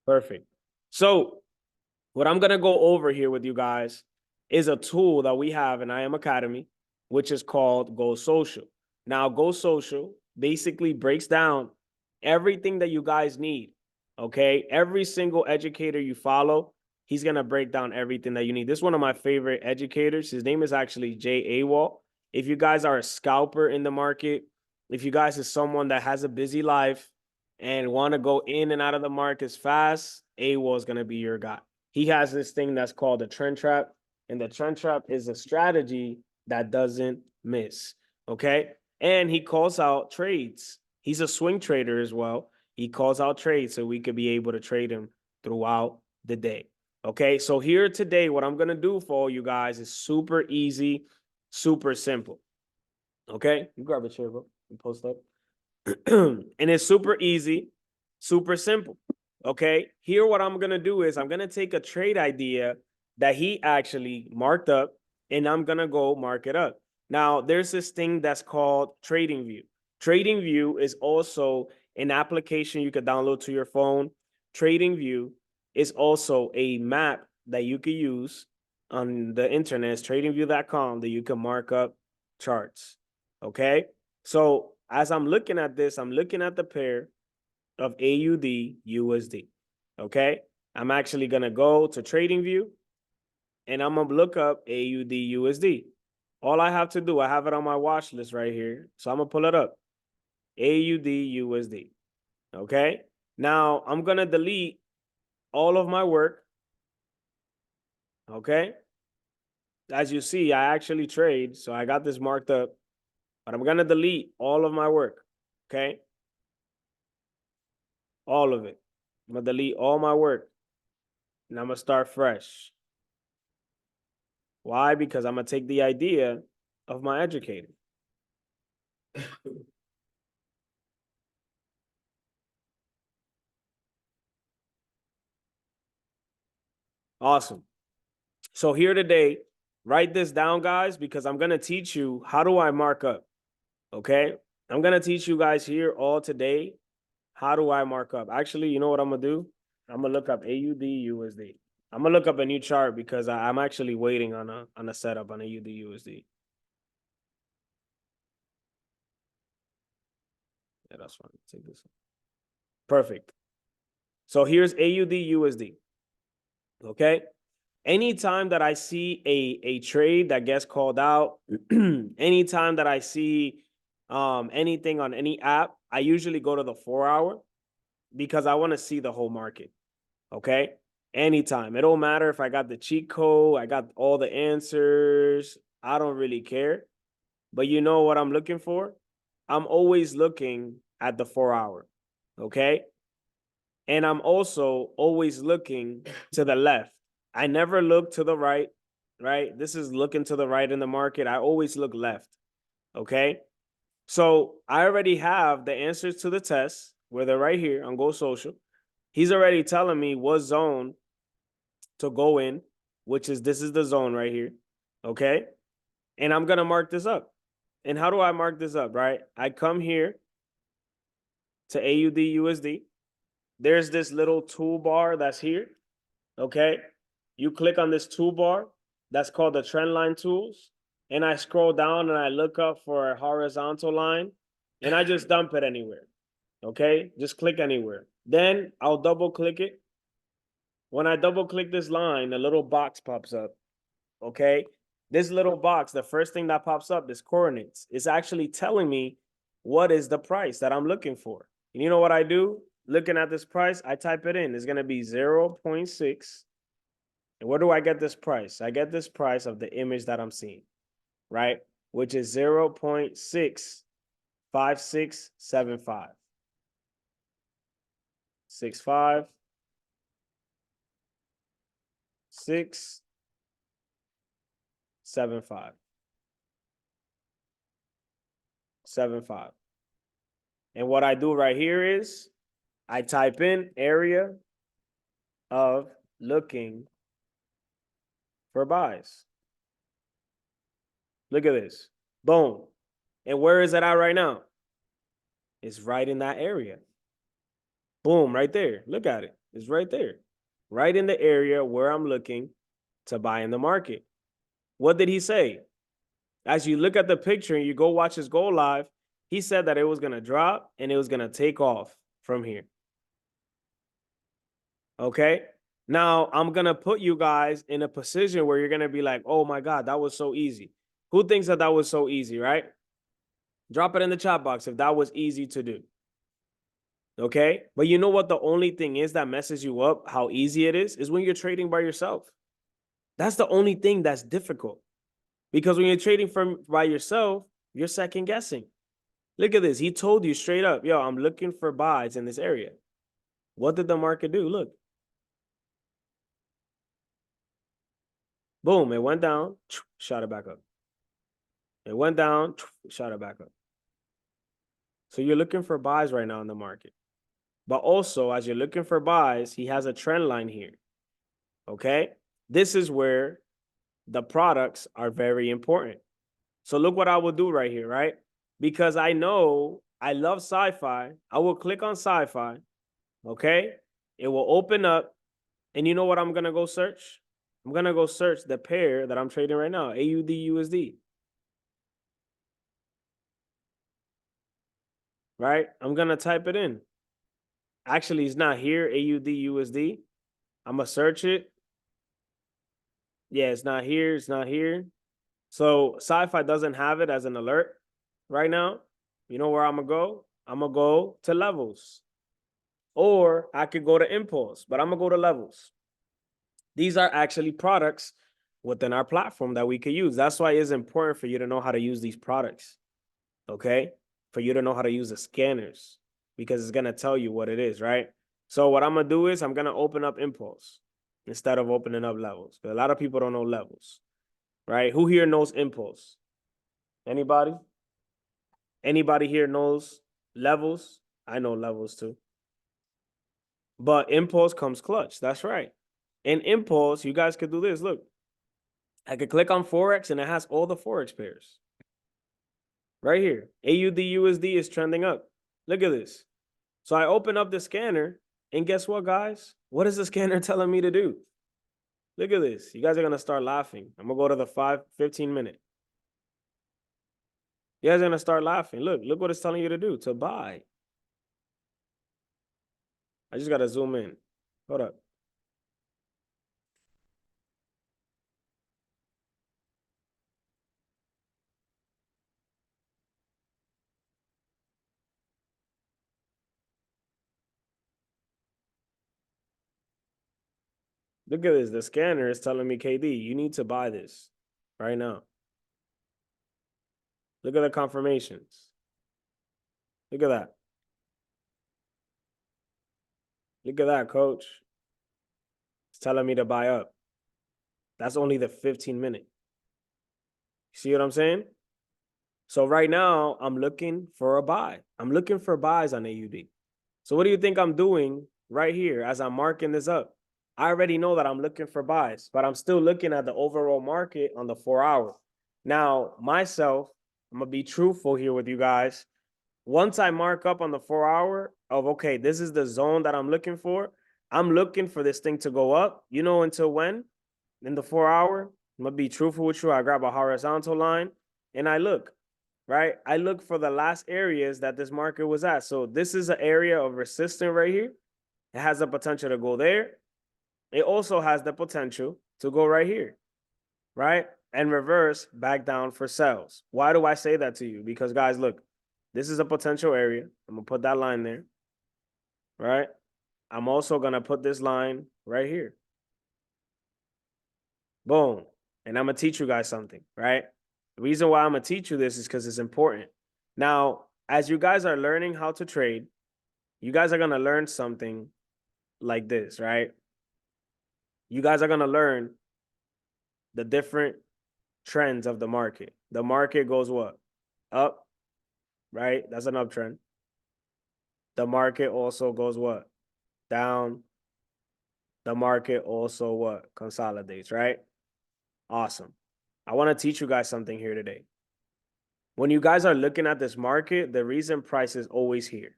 Perfect. So what I'm going to go over here with you guys is a tool that we have in IM Academy, which is called Go Social. Now, Go Social basically breaks down everything that you guys need. Okay. Every single educator you follow, he's going to break down everything that you need. This is one of my favorite educators. His name is actually Jay Awal. If you guys are a scalper in the market, if you guys are someone that has a busy life and want to go in and out of the markets fast, Awal is going to be your guy. He has this thing that's called the trend trap, and the trend trap is a strategy that doesn't miss. Okay. And he calls out trades. He's a swing trader as well. He calls out trades so we could be able to trade him throughout the day. Okay. So here today, what I'm going to do for all you guys is super easy, super simple. Okay. You grab a chair, bro, and post up. And it's super easy, super simple. Okay. Here, what I'm going to do is I'm going to take a trade idea that he actually marked up, and I'm going to go mark it up. Now, there's this thing that's called TradingView. TradingView is also an application you could download to your phone. TradingView is also a map that you could use on the internet. It's tradingview.com that you can mark up charts. Okay. So as I'm looking at this, I'm looking at the pair of AUD USD. Okay. I'm actually going to go to TradingView and I'm going to look up AUD USD. All I have to do, I have it on my watch list right here. So I'm going to pull it up. AUD USD. Okay. Now I'm going to delete all of my work. Okay. As you see, I actually trade. So I got this marked up, but I'm going to delete all of my work. Okay. All of it. I'm going to delete all my work and I'm going to start fresh. Why? Because I'm going to take the idea of my educator. Awesome. So here today, write this down, guys, because I'm going to teach you how do I mark up. Okay. I'm going to teach you guys here all today. How do I mark up? Actually, you know what I'm going to do? I'm going to look up AUD USD. I'm going to look up a new chart because I'm actually waiting on a setup on AUD USD. Yeah, that's fine. Take this. Perfect. So here's AUD USD. Okay. Anytime that I see a trade that gets called out, anytime that I see anything on any app, I usually go to the 4-hour because I want to see the whole market. Okay. Anytime. It don't matter if I got the cheat code, I got all the answers. I don't really care. But you know what I'm looking for? I'm always looking at the 4-hour. Okay. And I'm also always looking to the left. I never look to the right, right? This is looking to the right in the market. I always look left. Okay. So I already have the answers to the test where they're right here on Go Social. He's already telling me what zone to go in, which is this is the zone right here. Okay. And I'm going to mark this up. And how do I mark this up, right? I come here to AUD USD. There's this little toolbar that's here. Okay. You click on this toolbar that's called the trend line tools. And I scroll down and I look up for a horizontal line and I just dump it anywhere. Okay. Just click anywhere. Then I'll double click it. When I double click this line, a little box pops up. Okay. This little box, the first thing that pops up is coordinates. It's actually telling me what is the price that I'm looking for. And you know what I do? Looking at this price, I type it in. It's going to be 0.6. And where do I get this price? I get this price of the image that I'm seeing, right? Which is 0.65675. 65, 6, 7, 5. 7, 5. And what I do right here is I type in area of looking for buys. Look at this. Boom. And where is it at right now? It's right in that area. Boom, right there. Look at it. It's right there. Right in the area where I'm looking to buy in the market. What did he say? As you look at the picture and you go watch his go live, he said that it was going to drop and it was going to take off from here. Okay. Now I'm going to put you guys in a position where you're going to be like, oh my God, that was so easy. Who thinks that that was so easy, right? Drop it in the chat box if that was easy to do. Okay. But you know what? The only thing is that messes you up, how easy it is when you're trading by yourself. That's the only thing that's difficult. Because when you're trading by yourself, you're second guessing. Look at this. He told you straight up, yo, I'm looking for buys in this area. What did the market do? Look. Boom, it went down, shot it back up. It went down, shot it back up. So you're looking for buys right now in the market. But also, as you're looking for buys, he has a trend line here. Okay? This is where the products are very important. So look what I will do right here, right? Because I know I love sci-fi. I will click on sci-fi. Okay? It will open up. And you know what I'm going to go search? I'm going to go search the pair that I'm trading right now, AUD USD. Right? I'm going to type it in. Actually, it's not here, AUD USD. I'm going to search it. Yeah, it's not here. It's not here. So sci-fi doesn't have it as an alert right now. You know where I'm going to go? I'm going to go to levels. Or I could go to impulse, but I'm going to go to levels. These are actually products within our platform that we could use. That's why it's important for you to know how to use these products. Okay? For you to know how to use the scanners, because it's going to tell you what it is, right? So what I'm going to do is I'm going to open up impulse instead of opening up levels. A lot of people don't know levels, right? Who here knows impulse? Anybody? Anybody here knows levels? I know levels too. But impulse comes clutch. That's right. In impulse, you guys could do this. Look, I could click on Forex and it has all the Forex pairs. Right here. AUD USD is trending up. Look at this. So I open up the scanner and guess what, guys? What is the scanner telling me to do? Look at this. You guys are going to start laughing. I'm going to go to the 15 minute. You guys are going to start laughing. Look what it's telling you to do, to buy. I just got to zoom in. Hold up. Look at this. The scanner is telling me, KD, you need to buy this right now. Look at the confirmations. Look at that. Look at that, coach. It's telling me to buy up. That's only the 15 minute. See what I'm saying? So right now, I'm looking for a buy. I'm looking for buys on AUD. So what do you think I'm doing right here as I'm marking this up? I already know that I'm looking for buys, but I'm still looking at the overall market on the 4 hour. Now, myself, I'm going to be truthful here with you guys. Once I mark up on the 4 hour of, okay, this is the zone that I'm looking for. I'm looking for this thing to go up. You know until when? In the 4 hour, I'm going to be truthful with you. I grab a horizontal line and I look. Right? I look for the last areas that this market was at. So this is an area of resistance right here. It has the potential to go there. It also has the potential to go right here, right? And reverse back down for sells. Why do I say that to you? Because guys, look, this is a potential area. I'm going to put that line there, right? I'm also going to put this line right here. Boom. And I'm going to teach you guys something, right? The reason why I'm going to teach you this is because it's important. Now, as you guys are learning how to trade, you guys are going to learn something like this, right? You guys are going to learn the different trends of the market. The market goes what? Up, right? That's an uptrend. The market also goes what? Down. The market also what? Consolidates, right? Awesome. I want to teach you guys something here today. When you guys are looking at this market, the reason price is always here.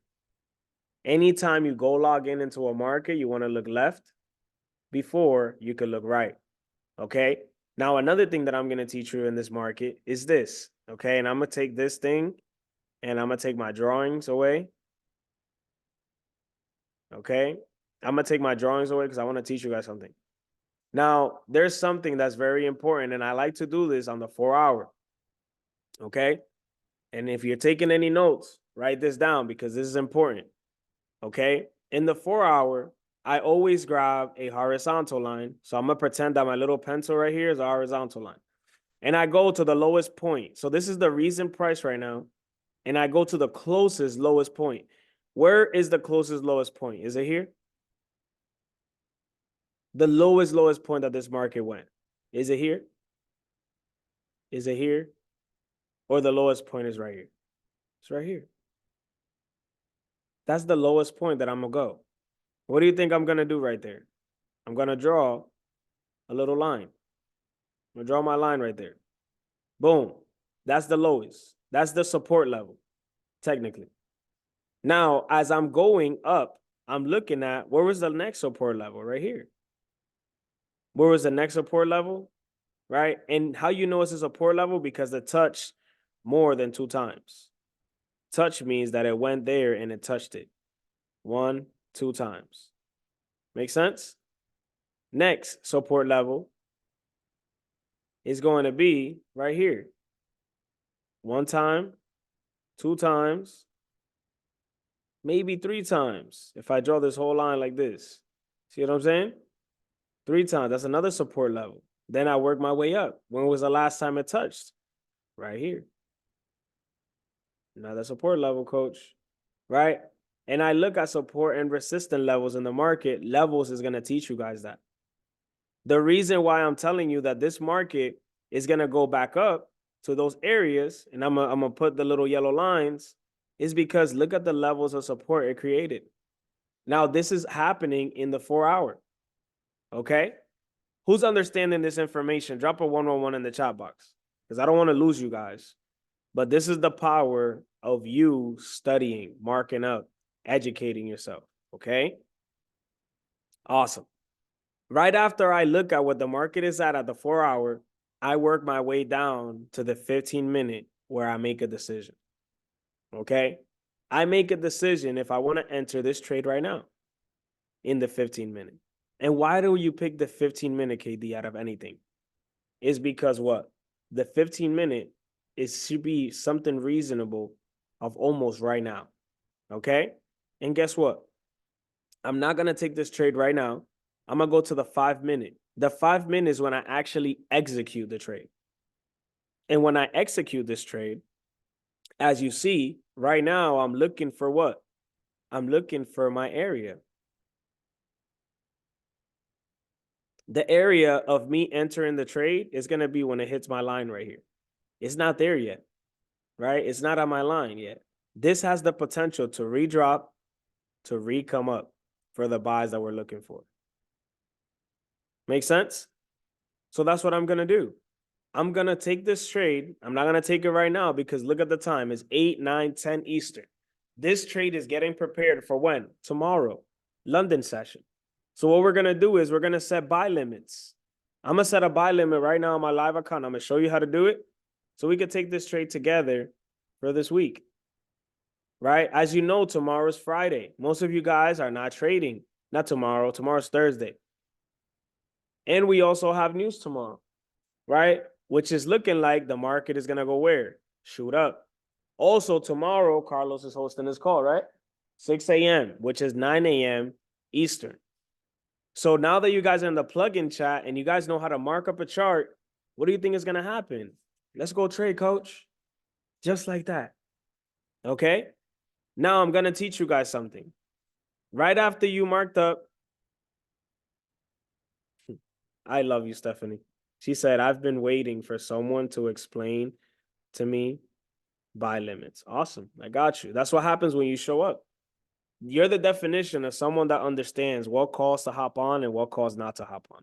Anytime you go log in into a market, you want to look left before you could look right. Okay. Now, another thing that I'm going to teach you in this market is this. Okay. And I'm going to take this thing and I'm going to take my drawings away. Okay. I'm going to take my drawings away because I want to teach you guys something. Now, there's something that's very important, and I like to do this on the 4-hour. Okay. And if you're taking any notes, write this down because this is important. Okay. In the 4-hour, I always grab a horizontal line. So I'm going to pretend that my little pencil right here is a horizontal line. And I go to the lowest point. So this is the recent price right now. And I go to the closest lowest point. Where is the closest lowest point? Is it here? The lowest point that this market went. Is it here? Is it here? Or the lowest point is right here? It's right here. That's the lowest point that I'm going to go. What do you think I'm going to do right there? I'm going to draw a little line. I'm going to draw my line right there. Boom. That's the lowest. That's the support level, technically. Now, as I'm going up, I'm looking at where was the next support level right here. Where was the next support level, right? And how you know it's a support level? Because it touched more than 2 times. Touch means that it went there and it touched it 1, 2 times. Make sense? Next support level is going to be right here. 1 time, 2 times, maybe 3 times. If I draw this whole line like this, see what I'm saying? 3 times, that's another support level. Then I work my way up. When was the last time it touched? Right here. Another support level, coach, right? And I look at support and resistance levels in the market. Levels is going to teach you guys that. The reason why I'm telling you that this market is going to go back up to those areas, and I'm going to put the little yellow lines, is because look at the levels of support it created. Now, this is happening in the 4-hour. Okay? Who's understanding this information? Drop a 111 in the chat box because I don't want to lose you guys. But this is the power of you studying, marking up, educating yourself. Okay? Awesome. Right after I look at what the market is at the 4-hour, I work my way down to the 15-minute where I make a decision. Okay? I make a decision if I want to enter this trade right now in the 15-minute. And why do you pick the 15-minute KD out of anything? Is because what? The 15-minute should be something reasonable of almost right now. Okay? And guess what? I'm not going to take this trade right now. I'm going to go to the 5-minute. The 5-minute is when I actually execute the trade. And when I execute this trade, as you see, right now, I'm looking for what? I'm looking for my area. The area of me entering the trade is going to be when it hits my line right here. It's not there yet, right? It's not on my line yet. This has the potential to redrop, to re-come up for the buys that we're looking for. Make sense? So that's what I'm going to do. I'm going to take this trade. I'm not going to take it right now because look at the time. It's 8, 9, 10 Eastern. This trade is getting prepared for when? Tomorrow, London session. So what we're going to do is we're going to set buy limits. I'm going to set a buy limit right now on my live account. I'm going to show you how to do it so we can take this trade together for this week, right? As you know, tomorrow's Friday. Most of you guys are not trading. Not tomorrow. Tomorrow's Thursday. And we also have news tomorrow, right? Which is looking like the market is going to go where? Shoot up. Also, tomorrow, Carlos is hosting this call, right? 6 a.m., which is 9 a.m. Eastern. So now that you guys are in the plugin chat and you guys know how to mark up a chart, what do you think is going to happen? Let's go trade, coach. Just like that. Okay? Now I'm going to teach you guys something. Right after you marked up, I love you, Stephanie. She said, I've been waiting for someone to explain to me buy limits. Awesome. I got you. That's what happens when you show up. You're the definition of someone that understands what calls to hop on and what calls not to hop on.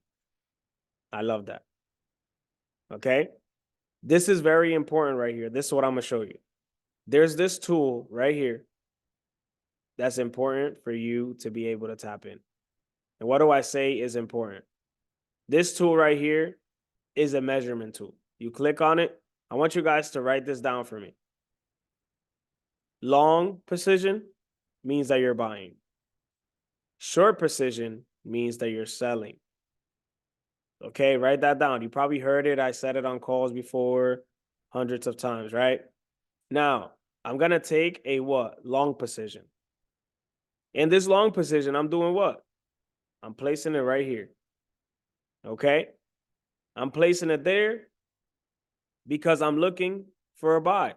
I love that. Okay? This is very important right here. This is what I'm going to show you. There's this tool right here. that's important for you to be able to tap in. And what do I say is important? This tool right here is a measurement tool. You click on it. I want you guys to write this down for me. Long precision means that you're buying. Short precision means that you're selling. Okay, write that down. You probably heard it. I said it on calls before hundreds of times, right? Now, I'm going to take a what? Long precision. In this long precision, I'm doing what? I'm placing it right here. Okay? I'm placing it there because I'm looking for a buy.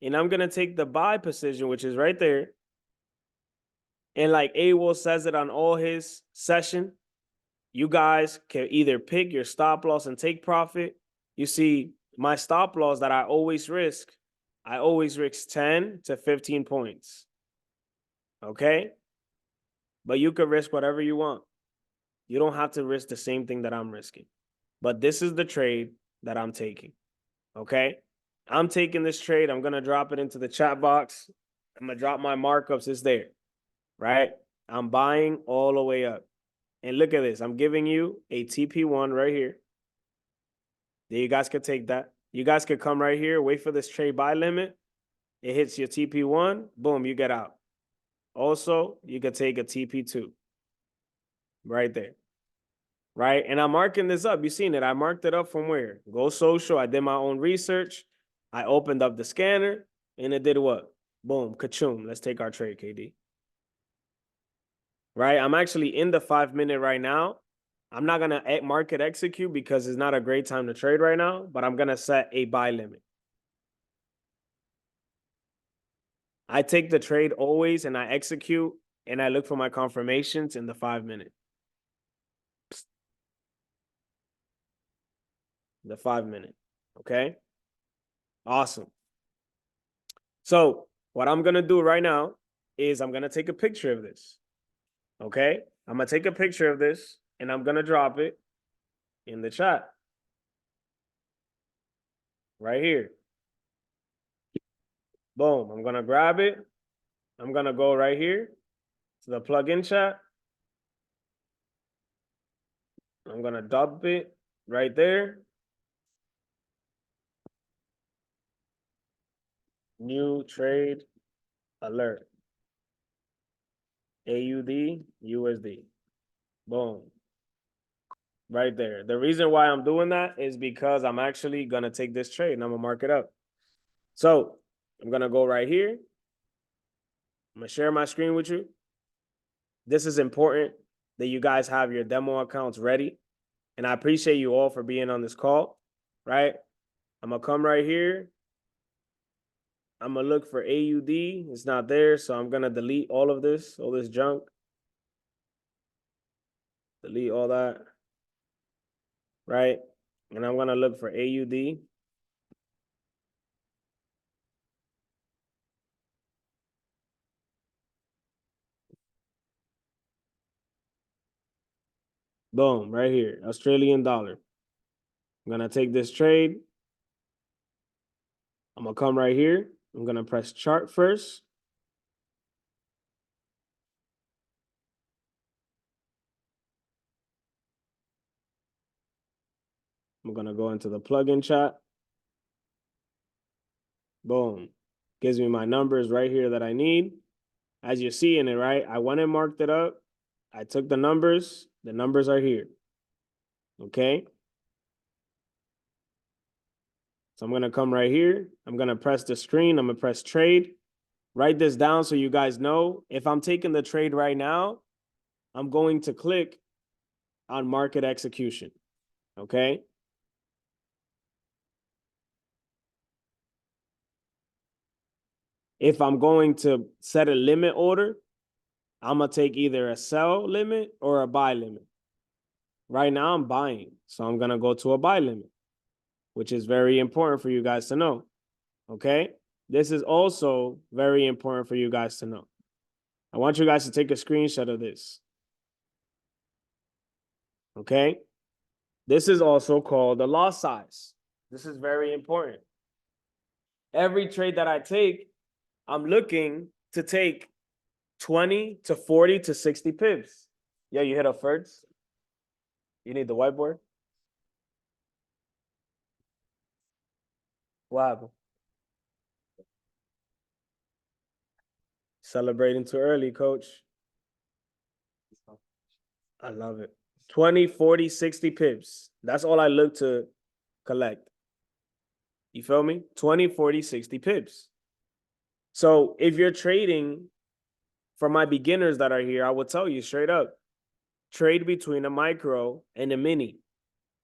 And I'm going to take the buy position, which is right there. And like AWOL says it on all his session, you guys can either pick your stop loss and take profit. You see, my stop loss that I always risk 10 to 15 points. Okay? But you could risk whatever you want. You don't have to risk the same thing that I'm risking. But this is the trade that I'm taking. Okay? I'm taking this trade. I'm going to drop it into the chat box. I'm going to drop my markups. It's there. Right? I'm buying all the way up. And look at this. I'm giving you a TP1 right here. Then you guys could take that. You guys could come right here, wait for this trade buy limit. It hits your TP1. Boom, you get out. Also, you could take a TP2 right there. Right? And I'm marking this up. You've seen it. I marked it up from where? Go Social. I did my own research. I opened up the scanner and it did what? Boom, ka-choom. Let's take our trade, KD. Right? I'm actually in the 5 minute right now. I'm not going to market execute because it's not a great time to trade right now, but I'm going to set a buy limit. I take the trade always and I execute and I look for my confirmations in the 5 minute. The 5 minute. Okay. Awesome. So what I'm going to do right now is I'm going to take a picture of this. Okay. I'm going to take a picture of this and I'm going to drop it in the chat. Right here. Boom. I'm going to grab it. I'm going to go right here to the plugin chat. I'm going to dump it right there. New trade alert. AUD, USD. Boom. Right there. The reason why I'm doing that is because I'm actually going to take this trade and I'm going to mark it up. So I'm going to go right here. I'm going to share my screen with you. This is important that you guys have your demo accounts ready. And I appreciate you all for being on this call, right? I'm going to come right here. I'm going to look for AUD. It's not there. So I'm going to delete all of this, all this junk. Delete all that. Right? And I'm going to look for AUD. Boom, right here, Australian dollar. I'm going to take this trade. I'm going to come right here. I'm going to press chart first. I'm going to go into the plugin chat. Boom. Gives me my numbers right here that I need. As you're seeing it, right? I went and marked it up. I took the numbers. The numbers are here. Okay. So I'm going to come right here. I'm going to press the screen. I'm going to press trade. Write this down so you guys know. If I'm taking the trade right now, I'm going to click on market execution. Okay. If I'm going to set a limit order, I'm going to take either a sell limit or a buy limit. Right now, I'm buying. So I'm going to go to a buy limit, which is very important for you guys to know. Okay? This is also very important for you guys to know. I want you guys to take a screenshot of this. Okay? This is also called the loss size. This is very important. Every trade that I take, I'm looking to take 20 to 40 to 60 pips. Yeah, you hit up first. You need the whiteboard. What happened? Celebrating too early, coach. I love it. 20, 40, 60 pips. That's all I look to collect. You feel me? 20, 40, 60 pips. So if you're trading, for my beginners that are here, I will tell you straight up, trade between a micro and a mini.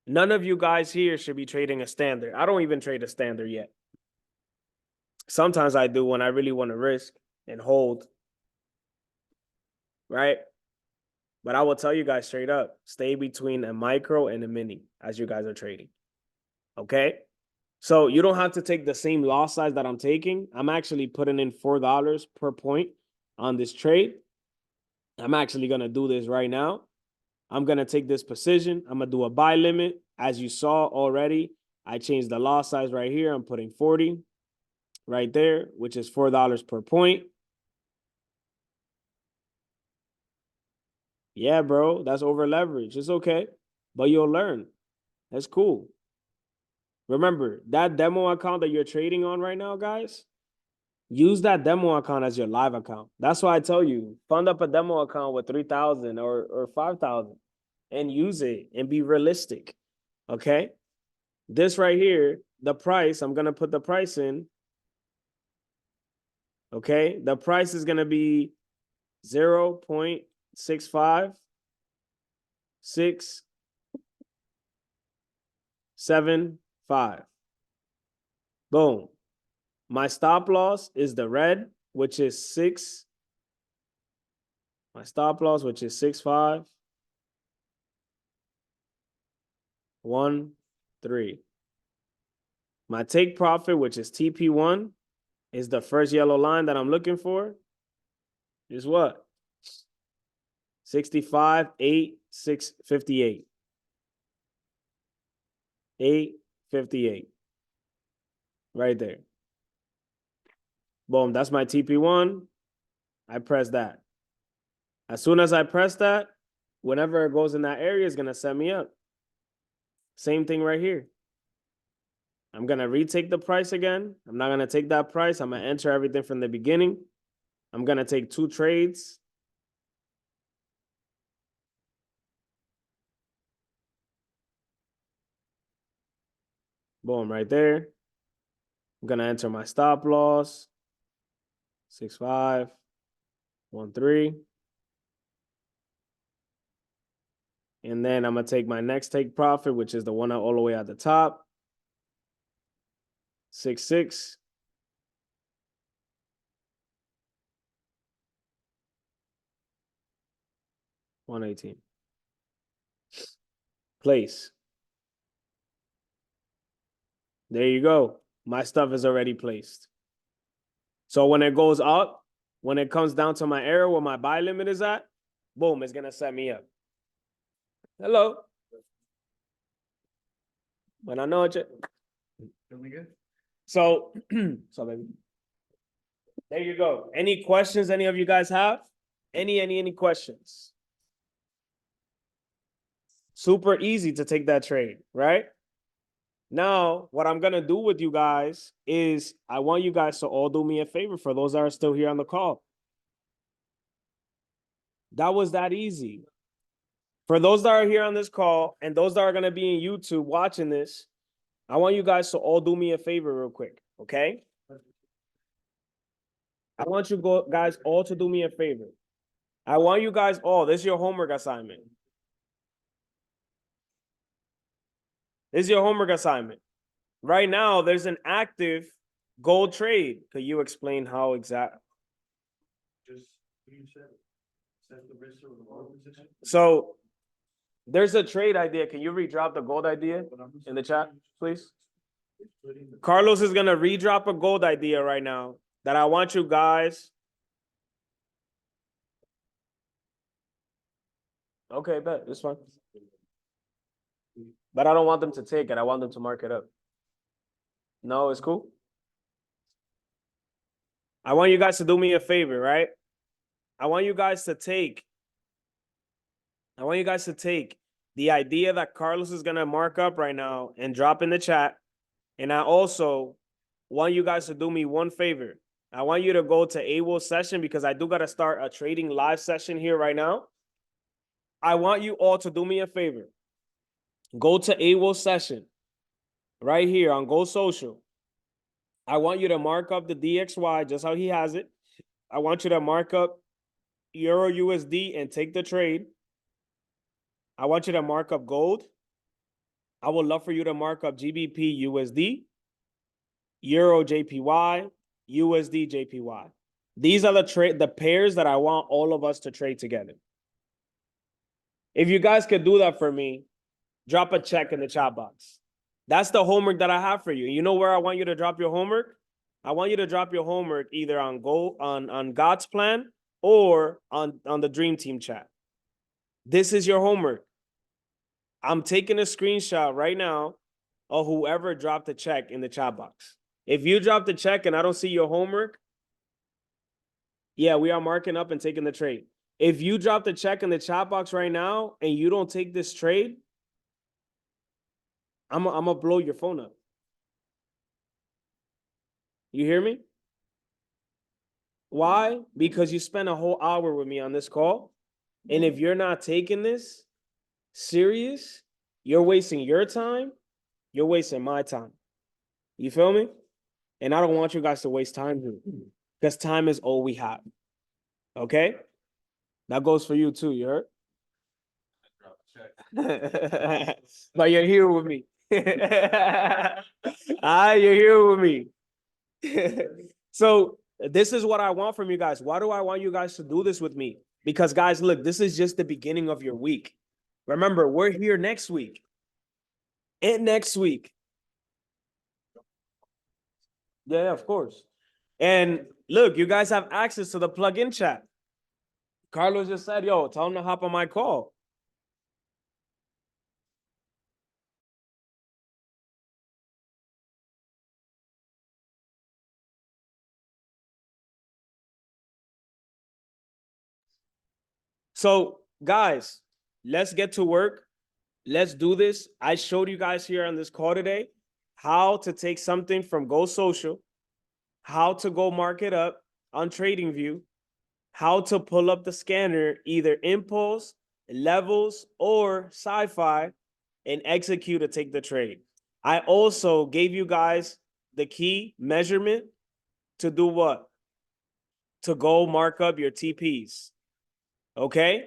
None of you guys here should be trading a standard. I don't even trade a standard yet. Sometimes I do when I really want to risk and hold, right? But I will tell you guys straight up, stay between a micro and a mini as you guys are trading. Okay? So you don't have to take the same loss size that I'm taking. I'm actually putting in $4 per point on this trade. I'm actually going to do this right now. I'm going to take this position. I'm going to do a buy limit. As you saw already, I changed the loss size right here. I'm putting 40 right there, which is $4 per point. Yeah, bro, that's over leverage. It's okay, but you'll learn. That's cool. Remember, that demo account that you're trading on right now, guys, use that demo account as your live account. That's why I tell you, fund up a demo account with 3,000 or 5,000 and use it and be realistic. Okay? This right here, the price, I'm going to put the price in. Okay? The price is going to be 0.65675. Boom. My stop loss is the red, which is 6. My stop loss, which is 6,513. My take profit, which is TP1, is the first yellow line that I'm looking for. Is what? 65,858. 858. Right there. Boom, that's my TP1. I press that. As soon as I press that, whenever it goes in that area, it's going to set me up. Same thing right here. I'm going to retake the price again. I'm not going to take that price. I'm going to enter everything from the beginning. I'm going to take 2 trades. Boom, right there. I'm going to enter my stop loss. 6,513. And then I'm going to take my next take profit, which is the one all the way at the top. 66. $118. Place. There you go. My stuff is already placed. So when it goes up, when it comes down to my area where my buy limit is at, boom, it's going to set me up. Hello. Buenas noches. Feeling good? So, baby. There you go. Any questions any of you guys have? Any questions? Super easy to take that trade, right? Now, what I'm going to do with you guys is I want you guys to all do me a favor for those that are still here on the call. That was that easy. For those that are here on this call and those that are going to be in YouTube watching this, I want you guys to all do me a favor real quick, okay? I want you guys all to do me a favor. I want you guys all, this is your homework assignment. This is your homework assignment. Right now, there's an active gold trade. Could you explain how exact? Just you said set the risk or the long position. So there's a trade idea. Can you redrop the gold idea in the chat, please? Carlos is gonna redrop a gold idea right now that I want you guys. Okay, bet it's fine. But I don't want them to take it. I want them to mark it up. No, it's cool. I want you guys to do me a favor, right? I want you guys to take the idea that Carlos is going to mark up right now and drop in the chat. And I also want you guys to do me one favor. I want you to go to AWOL's session because I do got to start a trading live session here right now. I want you all to do me a favor. Go to AWOL's session right here on Go Social. I want you to mark up the DXY just how he has it. I want you to mark up Euro USD and take the trade. I want you to mark up gold. I would love for you to mark up GBP USD, Euro JPY, USD JPY. These are the pairs that I want all of us to trade together. If you guys could do that for me, drop a check in the chat box. That's the homework that I have for you. You know where I want you to drop your homework? I want you to drop your homework either on God's plan or on the Dream Team chat. This is your homework. I'm taking a screenshot right now of whoever dropped a check in the chat box. If you drop the check and I don't see your homework, yeah, we are marking up and taking the trade. If you drop the check in the chat box right now and you don't take this trade, I'm gonna blow your phone up. You hear me? Why? Because you spent a whole hour with me on this call. And if you're not taking this serious, you're wasting your time. You're wasting my time. You feel me? And I don't want you guys to waste time here because time is all we have. Okay? That goes for you too, you heard? But you're here with me. You're here with me. So this is what I want from you guys. Why do I want you guys to do this with me? Because guys, look, this is just the beginning of your week. Remember, we're here next week. And next week. Yeah, of course. And look, you guys have access to the plug-in chat. Carlos just said, yo, tell him to hop on my call. So, guys, let's get to work. Let's do this. I showed you guys here on this call today how to take something from Go Social, how to go mark it up on TradingView, how to pull up the scanner, either Impulse, Levels, or Sci-Fi, and execute to take the trade. I also gave you guys the key measurement to do what? To go mark up your TPs. Okay?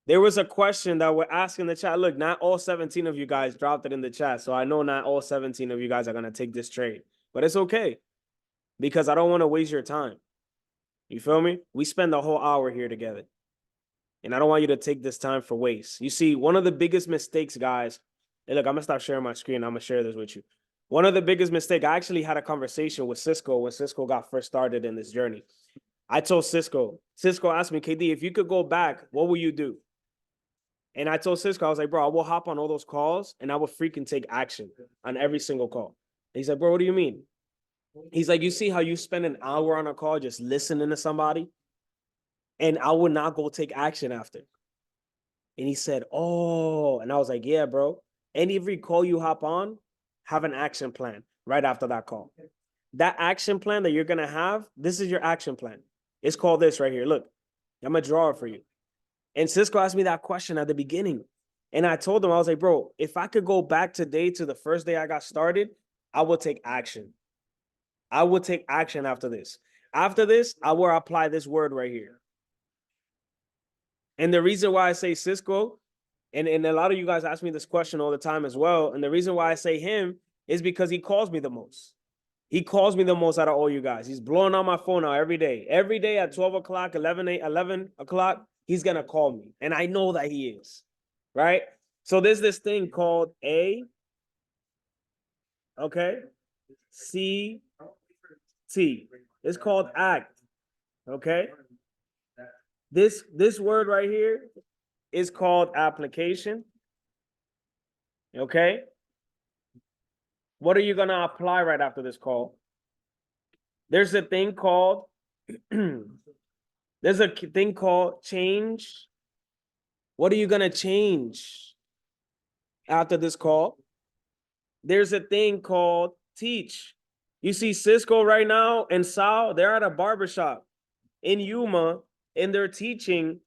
There was a question that we're asking in the chat. Look, not all 17 of you guys dropped it in the chat. So I know not all 17 of you guys are going to take this trade. But it's okay. Because I don't want to waste your time. You feel me? We spend the whole hour here together. And I don't want you to take this time for waste. You see, one of the biggest mistakes, guys. And look, I'm going to stop sharing my screen. I'm going to share this with you. One of the biggest mistakes, I actually had a conversation with Cisco when Cisco got first started in this journey. I told Cisco asked me, KD, if you could go back, what will you do? And I told Cisco, I was like, bro, I will hop on all those calls and I will freaking take action on every single call. And he's like, bro, what do you mean? He's like, you see how you spend an hour on a call just listening to somebody? And I would not go take action after. And he said, oh, and I was like, yeah, bro. And every call you hop on, have an action plan right after that call. That action plan that you're going to have, this is your action plan. It's called this right here. Look, I'm going to draw it for you. And Cisco asked me that question at the beginning. And I told him, I was like, bro, if I could go back today to the first day I got started, I would take action. I would take action after this. After this, I will apply this word right here. And the reason why I say Cisco, and a lot of you guys ask me this question all the time as well. And the reason why I say him is because he calls me the most. He calls me the most out of all you guys. He's blowing on my phone now every day. Every day at 12 o'clock, 11 o'clock, he's going to call me. And I know that he is, right? So there's this thing called CT. It's called ACT, okay? This word right here is called application, okay? What are you going to apply right after this call? There's a thing called There's a thing called change. What are you going to change after this call? There's a thing called teach. You see Cisco right now and Sal, they're at a barbershop in Yuma, and they're teaching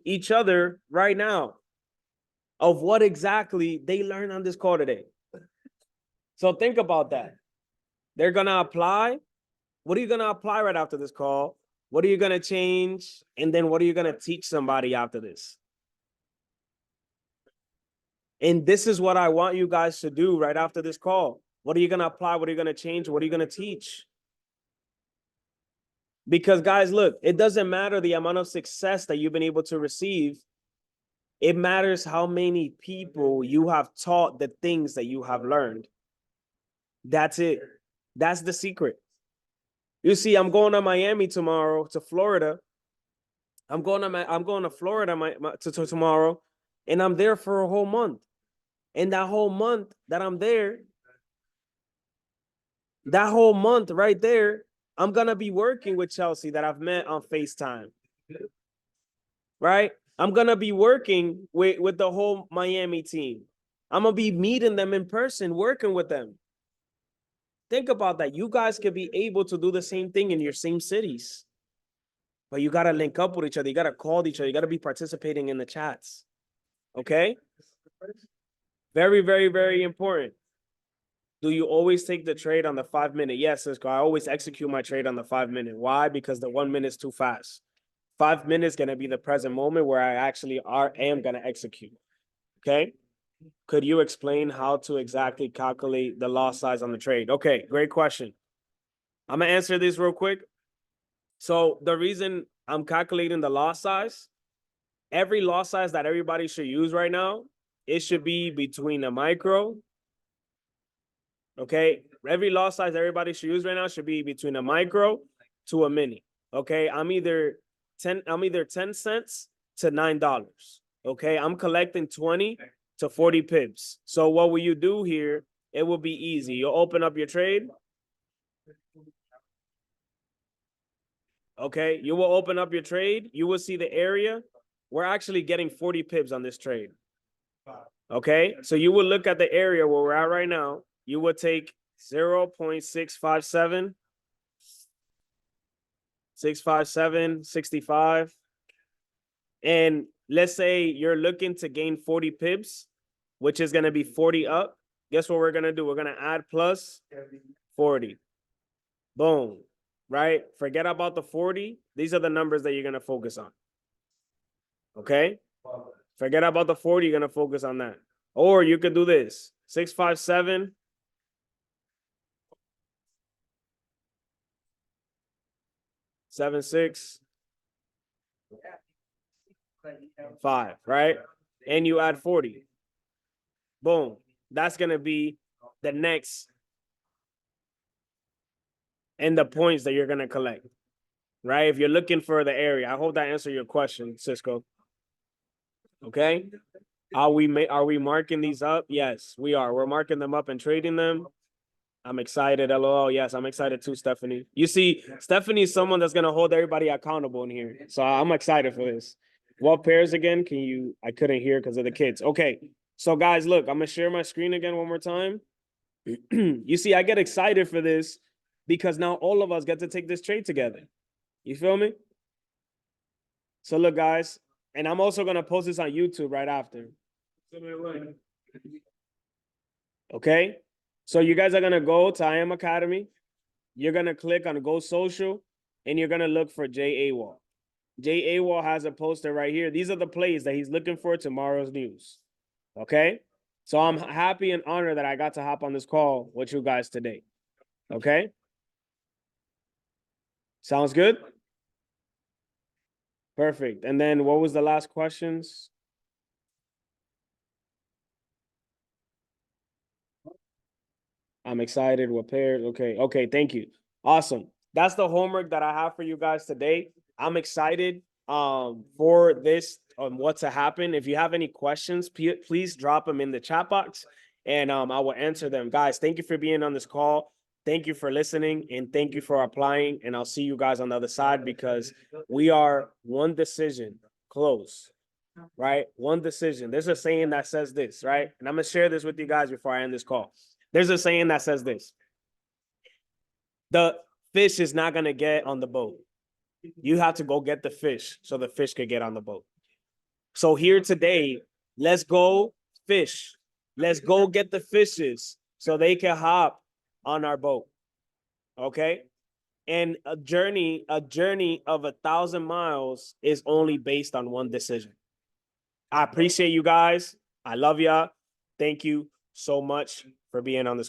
each other right now of what exactly they learned on this call today. So think about that. They're going to apply. What are you going to apply right after this call? What are you going to change? And then what are you going to teach somebody after this? And this is what I want you guys to do right after this call. What are you going to apply? What are you going to change? What are you going to teach? Because guys, look, it doesn't matter the amount of success that you've been able to receive. It matters how many people you have taught the things that you have learned. That's it. That's the secret. You see, I'm going to Miami tomorrow, to Florida. I'm going to Florida tomorrow, and I'm there for a whole month. And that whole month that I'm there, that whole month right there, I'm going to be working with Chelsea that I've met on FaceTime. Right? I'm going to be working with the whole Miami team. I'm going to be meeting them in person, working with them. Think about that. You guys could be able to do the same thing in your same cities. But you got to link up with each other. You got to call each other. You got to be participating in the chats. Okay? Very, very, very important. Do you always take the trade on the 5 minute? Yes, Cisco. I always execute my trade on the 5 minute. Why? Because the 1 minute is too fast. 5 minutes is going to be the present moment where I actually am going to execute. Okay? Could you explain how to exactly calculate the loss size on the trade? Okay, great question. I'm going to answer this real quick. So the reason I'm calculating the loss size, every loss size that everybody should use right now, it should be between a micro. Okay, every loss size everybody should use right now should be between a micro to a mini. Okay, I'm either 10 cents to $9. Okay, I'm collecting 20 to 40 pips. So what will you do here? It will be easy. You'll open up your trade. Okay, you will open up your trade. You will see the area. We're actually getting 40 pips on this trade. Okay, so you will look at the area where we're at right now. You would take 0.657, 65. And let's say you're looking to gain 40 pips, which is going to be 40 up. Guess what we're going to do? We're going to add plus 40. Boom. Right? Forget about the 40. These are the numbers that you're going to focus on. Okay? Forget about the 40. You're going to focus on that. Or you could do this. 657. 76. 5, right? And you add 40. Boom. That's going to be the next and the points that you're going to collect, right? If you're looking for the area. I hope that answered your question, Cisco. Okay? Are we marking these up? Yes, we are. We're marking them up and trading them. I'm excited. LOL. Yes, I'm excited too, Stephanie. You see, Stephanie is someone that's going to hold everybody accountable in here. So I'm excited for this. What pairs again? I couldn't hear because of the kids. Okay. So guys, look, I'm going to share my screen again one more time. You see, I get excited for this because now all of us get to take this trade together. You feel me? So look, guys, and I'm also going to post this on YouTube right after. Okay. So you guys are going to go to IM Academy. You're going to click on Go Social, and you're going to look for Jay Awal. Jay Awal has a poster right here. These are the plays that he's looking for tomorrow's news. Okay? So I'm happy and honored that I got to hop on this call with you guys today. Okay? Sounds good? Perfect. And then what was the last questions? I'm excited. What pairs? Okay. Okay. Thank you. Awesome. That's the homework that I have for you guys today. I'm excited for this on what to happen. If you have any questions, please drop them in the chat box and I will answer them. Guys, thank you for being on this call. thank you for listening and thank you for applying. And I'll see you guys on the other side because we are one decision close, right? One decision. There's a saying that says this, right? And I'm going to share this with you guys before I end this call. There's a saying that says this. The fish is not going to get on the boat. You have to go get the fish so the fish could get on the boat. So here today, let's go fish. Let's go get the fishes so they can hop on our boat. Okay? And a journey of 1,000 miles is only based on one decision. I appreciate you guys. I love y'all. Thank you so much for being on this